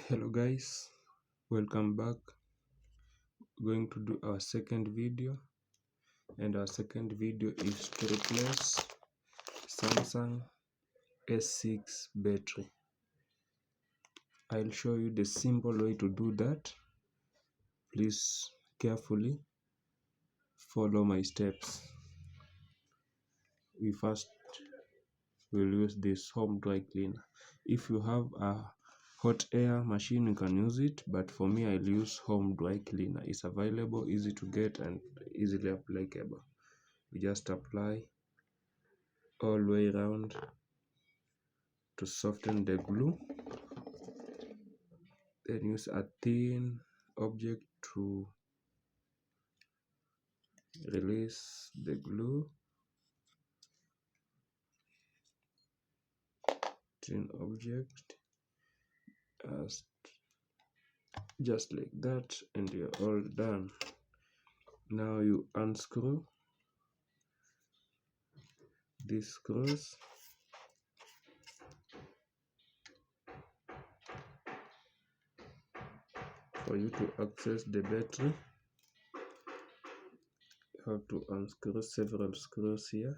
Hello guys, welcome back. Going to do our second video, and our second video is to replace Samsung S6 battery. I'll show you the simple way to do that. Please carefully follow my steps. We first will use this home dry cleaner. If you have a hot air machine, you can use it, but for me I'll use home dry cleaner. It's available, easy to get and easily applicable. We just apply all the way around to soften the glue, then use a thin object to release the glue. Thin object, just like that, and you're all done. Now you unscrew these screws. For you to access the battery, you have to unscrew several screws here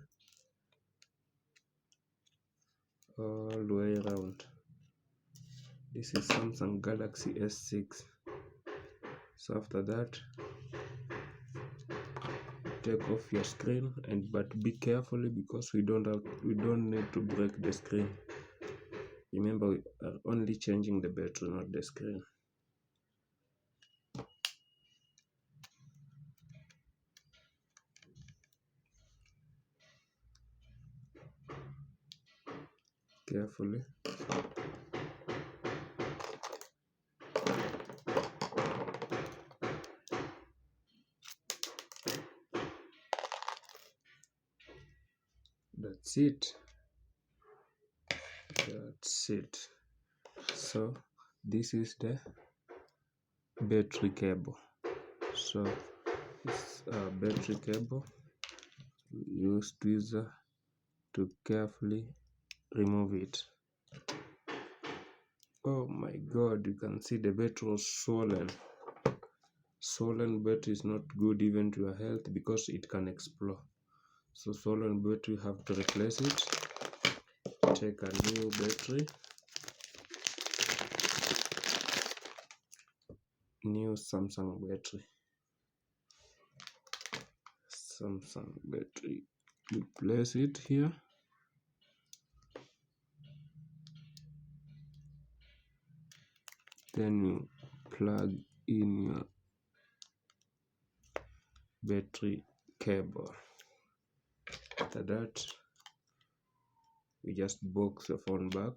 all the way around. This is Samsung Galaxy S6. So after that, take off your screen, but be carefully because we don't need to break the screen. Remember, we are only changing the battery, not the screen. Carefully. That's it. So this is the battery cable. So it's a battery cable. Use tweezer to carefully remove it. Oh my god, you can see the battery was swollen. Swollen battery is not good even to your health because it can explode. So swollen battery, you have to replace it. Take a new battery, new Samsung battery. You place it here. Then you plug in your battery cable. After that, we just box the phone back.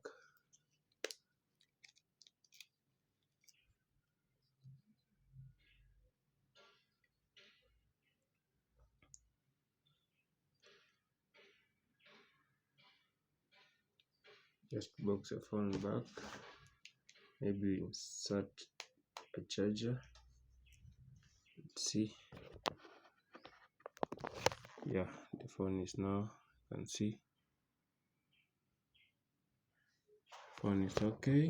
Just box the phone back. Maybe insert a charger. Let's see. Yeah, the phone is now, you can see, phone is okay.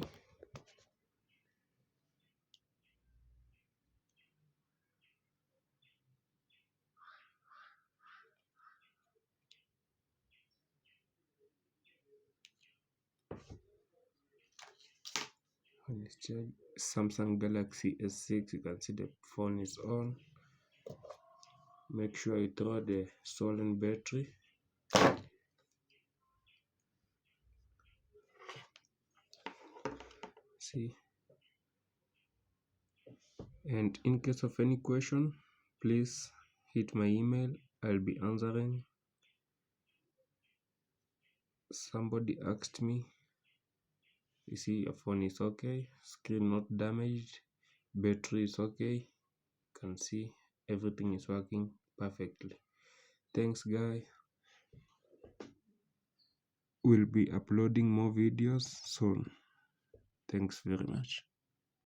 Phone is charged. Samsung Galaxy S6, you can see the phone is on. Make sure you throw the swollen battery. See, and in case of any question, please hit my email. I'll be answering. Somebody asked me, you see, your phone is okay, screen not damaged, battery is okay. You can see everything is working perfectly. Thanks guys. We'll be uploading more videos soon. Thanks very much.